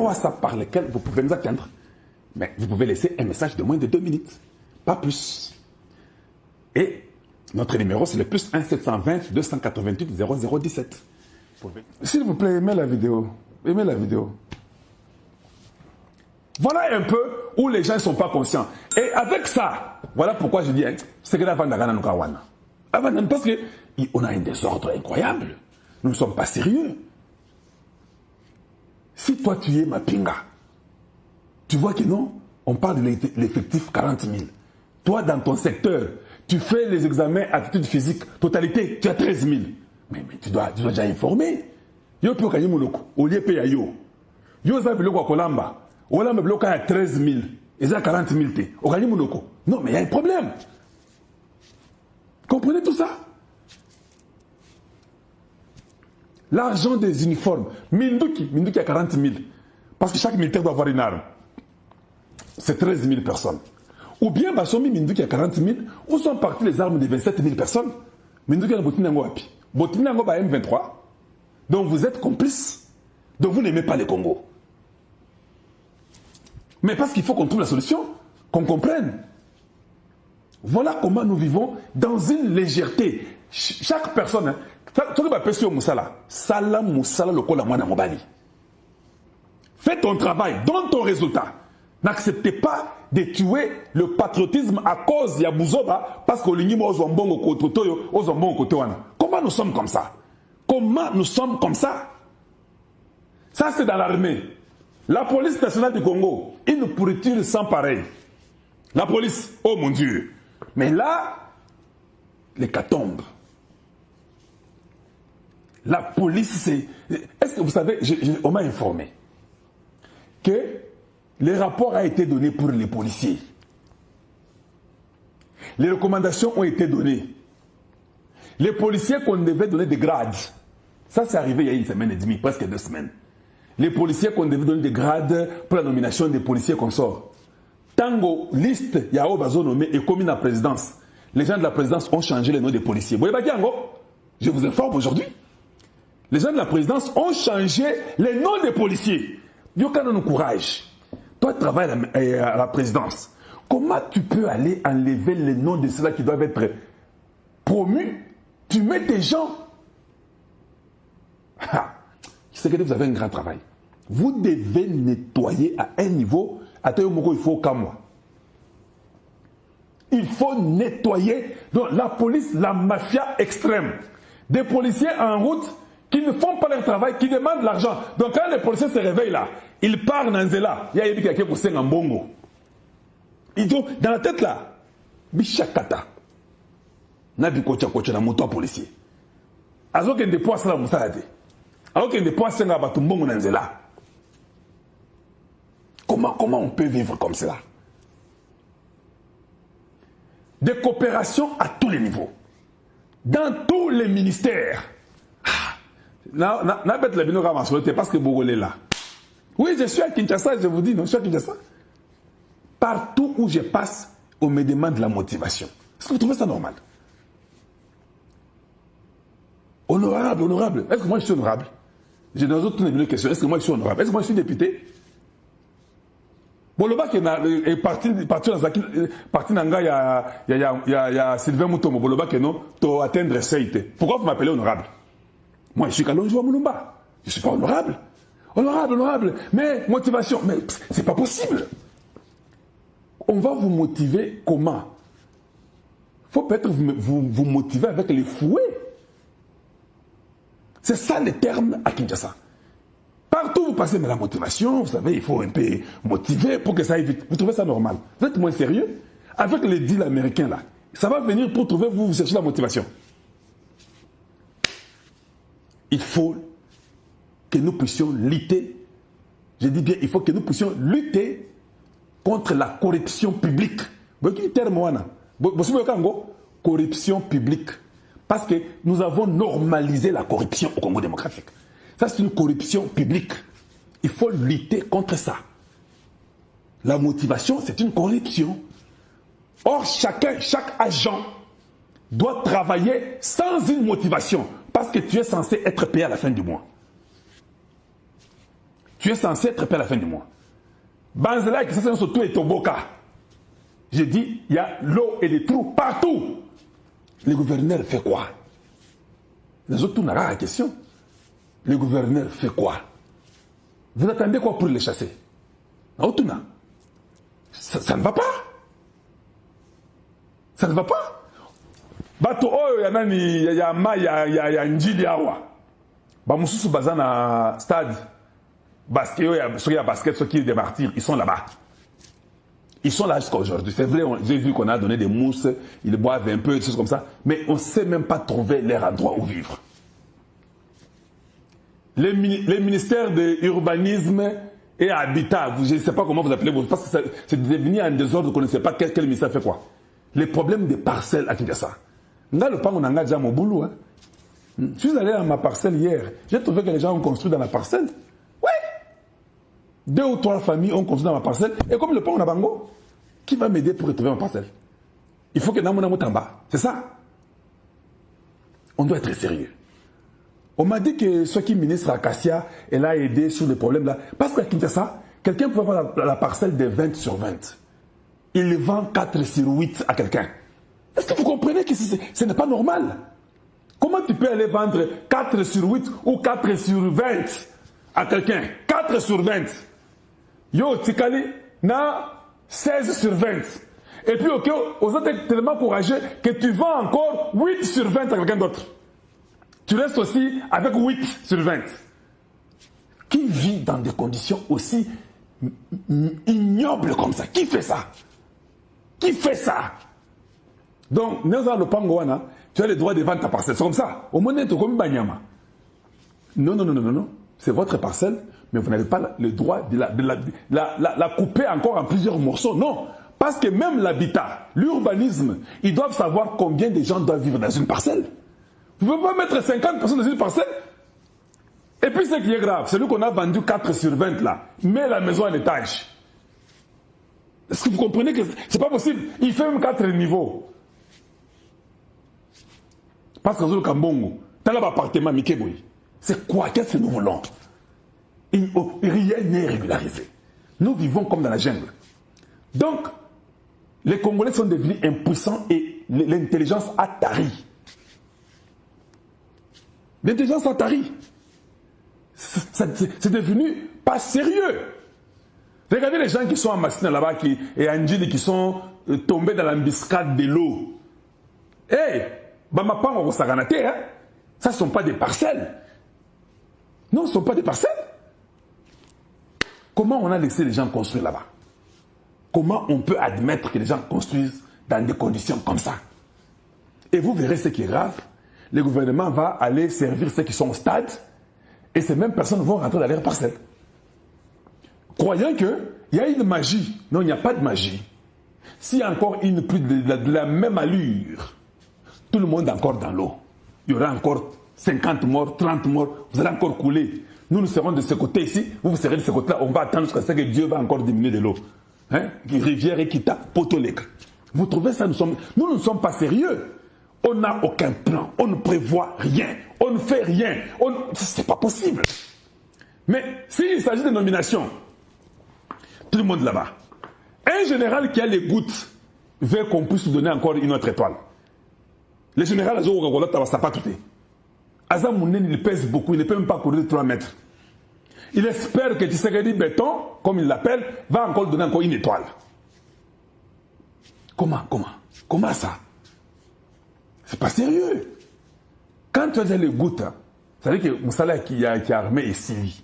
WhatsApp par lesquels vous pouvez nous atteindre. Mais vous pouvez laisser un message de moins de 2 minutes. Pas plus. Et notre numéro, c'est le plus 1 720 288 0017. S'il vous plaît, aimez la vidéo. Aimez la vidéo. Voilà un peu où les gens ne sont pas conscients. Et avec ça, voilà pourquoi je dis, c'est que la Vandagana nous kawana. Parce qu'on a un désordre incroyable. Nous ne sommes pas sérieux. Si toi tu es ma pinga, tu vois que non, on parle de l'effectif 40 000. Toi, dans ton secteur, tu fais les examens aptitude physique, totalité, tu as 13 000. Mais tu dois déjà informer. Yo pio kanyi monoko, au lieu payer yo. Yo za biloko kolamba. Olamba biloko a 13 000. Et ça 40 000 te. Au kanyi monoko. Non, mais il y a un problème. Comprenez tout ça? L'argent des uniformes. Minduki a 40 000. Parce que chaque militaire doit avoir une arme. C'est 13 000 personnes. Ou bien, Basomi Minduki a 40 000. Où sont parties les armes de 27 000 personnes? Minduki a Botinango Api. Botinango ba M23. Donc vous êtes complices. Donc vous n'aimez pas le Congo. Mais parce qu'il faut qu'on trouve la solution, qu'on comprenne. Voilà comment nous vivons dans une légèreté. Chaque personne, fais ton travail, donne ton résultat. N'acceptez pas de tuer le patriotisme à cause de Yabouzoba parce que comment nous sommes comme ça? Comment nous sommes comme ça? Ça, c'est dans l'armée. La police nationale du Congo, une pourriture sans pareil. La police, oh mon Dieu. Mais là, l'hécatombe. La police, c'est... Est-ce que vous savez, on m'a informé que les rapports ont été donnés pour les policiers. Les recommandations ont été données. Les policiers qu'on devait donner des grades. Ça, c'est arrivé il y a 1 semaine et demie, presque 2 semaines. Les policiers qu'on devait donner des grades pour la nomination des policiers consorts. Tango, liste, il y a Obazo nommé et commis la présidence. Les gens de la présidence ont changé les noms des policiers. Je vous informe aujourd'hui. Les gens de la présidence ont changé les noms des policiers. Dieu quand on nous courage. Toi, tu travailles à la présidence. Comment tu peux aller enlever les noms de ceux-là qui doivent être promus? Tu mets des gens. C'est que vous avez un grand travail. Vous devez nettoyer à un niveau. Il faut comme moi. Il faut nettoyer. Donc, la police, la mafia extrême. Des policiers en route qui ne font pas leur travail, qui demandent l'argent. Donc quand les policiers se réveillent là, ils partent dans Zela. Il y a quelqu'un qui est en bongo. Ils ont dans la tête là, Bishakata. Nabi kocha kocha na moto policier. Azo que des poisson la musade. Alors que des poisson na batumbongo dans Zela. Comment on peut vivre comme cela? Des coopérations à tous les niveaux. Dans tous les ministères. Parce que Bogo est là. Oui, je suis à Kinshasa, je vous dis, non, je suis à Kinshasa. Partout où je passe, on me demande la motivation. Est-ce que vous trouvez ça normal? Honorable, honorable. Est-ce que moi je suis honorable? J'ai dans d'autres questions. Est-ce que moi je suis honorable? Est-ce que moi je suis député? Boloba qui est parti dans la parti nanga il y a Sylvain Moutomo. Boloba qui non, to atteindre Seite. Pourquoi vous m'appelez honorable? Moi, je suis Kalonjo Moulumba. Je ne suis pas honorable. Honorable, honorable. Mais motivation. Mais c'est pas possible. On va vous motiver comment? Il faut peut-être vous motiver avec les fouets. C'est ça le terme à Kinshasa. Partout vous passez, mais la motivation, vous savez, il faut un peu motiver pour que ça aille vite. Vous trouvez ça normal? Vous êtes moins sérieux? Avec les deals américains là, ça va venir pour trouver, vous cherchez la motivation. Il faut que nous puissions lutter, je dis bien, il faut que nous puissions lutter contre la corruption publique. Vous voyez le terme, corruption publique. Parce que nous avons normalisé la corruption au Congo démocratique. Ça, c'est une corruption publique. Il faut lutter contre ça. La motivation, c'est une corruption. Or, chaque agent doit travailler sans une motivation. Parce que tu es censé être payé à la fin du mois. Tu es censé être payé à la fin du mois. Banzela qui s'est surtout et Toboka. J'ai dit, il y a l'eau et des trous partout. Le gouverneur fait quoi? Les autres n'ont pas la question. Le gouverneur fait quoi? Vous attendez quoi pour les chasser? Ça ne va pas. Ça ne va pas. Bato oh il y a Njili awa. Ba mususu bazana stade. Basket, ceux qui a basket, ceux qui des martyrs, ils sont là-bas. Ils sont là jusqu'à aujourd'hui. C'est vrai, j'ai vu qu'on a donné des mousses, ils boivent un peu, des choses comme ça, mais on ne sait même pas trouver leur endroit où vivre. Les ministères de l'urbanisme et habitat, je ne sais pas comment vous appelez, parce que c'est devenu un désordre qu'on ne sait pas quel ministère fait quoi. Les problèmes des parcelles à Kinshasa. Là, le pan, on a déjà mon boulot. Hein. Je suis allé à ma parcelle hier. J'ai trouvé que les gens ont construit dans la parcelle. Oui. 2 ou 3 familles ont construit dans ma parcelle. Et comme le pan, on a bango, qui va m'aider pour retrouver ma parcelle? Il faut que Namona Mutamba. C'est ça. On doit être sérieux. On m'a dit que ce qui ministre Acacia, elle a aidé sur les problèmes là. Parce qu'à Kinshasa, quelqu'un peut avoir la parcelle de 20 sur 20. Il vend 4 sur 8 à quelqu'un. Est-ce que vous comprenez que ce n'est pas normal? Comment tu peux aller vendre 4 sur 8 ou 4 sur 20 à quelqu'un? 4 sur 20. Yo, Tikali, na 16 sur 20. Et puis, ok, aux autres, tu es tellement courageux que tu vends encore 8 sur 20 à quelqu'un d'autre. Tu restes aussi avec 8 sur 20. Qui vit dans des conditions aussi ignobles comme ça? Qui fait ça? Qui fait ça? Donc, nous avons le Pangoana, tu as le droit de vendre ta parcelle. C'est comme ça. Au moins, tu es comme Banyama. Non. C'est votre parcelle, mais vous n'avez pas le droit de la couper encore en plusieurs morceaux. Non. Parce que même l'habitat, l'urbanisme, ils doivent savoir combien de gens doivent vivre dans une parcelle. Vous ne pouvez pas mettre 50 personnes dans une parcelle. Et puis, ce qui est grave, celui qu'on a vendu 4 sur 20 là, met la maison en étage. Est-ce que vous comprenez que c'est pas possible? Il fait même 4 niveaux. Parce que le Kambongo, dans l'appartement Mikeboui, c'est quoi? Qu'est-ce que nous voulons? Rien n'est régularisé. Nous vivons comme dans la jungle. Donc, les Congolais sont devenus impuissants et l'intelligence a tari. L'intelligence a tari. C'est devenu pas sérieux. Regardez les gens qui sont en Massina là-bas et en Djili qui sont tombés dans l'embuscade de l'eau. Hey, Bamapan au Saganate, hein? Ça ne sont pas des parcelles. Non, ce ne sont pas des parcelles. Comment on a laissé les gens construire là-bas? Comment on peut admettre que les gens construisent dans des conditions comme ça? Et vous verrez ce qui est grave. Le gouvernement va aller servir ceux qui sont au stade et ces mêmes personnes vont rentrer dans leurs parcelles. Croyant qu'il y a une magie. Non, il n'y a pas de magie. S'il y a encore une pluie de la même allure, tout le monde est encore dans l'eau. Il y aura encore 50 morts, 30 morts, vous allez encore couler. Nous serons de ce côté ici, vous serez de ce côté-là. On va attendre jusqu'à ce que Dieu va encore diminuer de l'eau. Hein? Rivière Ekita, Potolek. Vous trouvez ça? Nous ne sommes pas sérieux. On n'a aucun plan, on ne prévoit rien, on ne fait rien. C'est pas possible. Mais s'il s'agit de nomination, tout le monde là-bas. Un général qui a les gouttes veut qu'on puisse lui donner encore une autre étoile. Le général Azo Ogagolota va pas tout. Azamounen, il pèse beaucoup, il ne peut même pas courir 3 mètres. Il espère que Tshisekedi Béton, comme il l'appelle, va encore donner encore une étoile. Comment ça? C'est pas sérieux. Quand tu as les gouttes, ça veut dire que Moussala qui a armé est Syrie.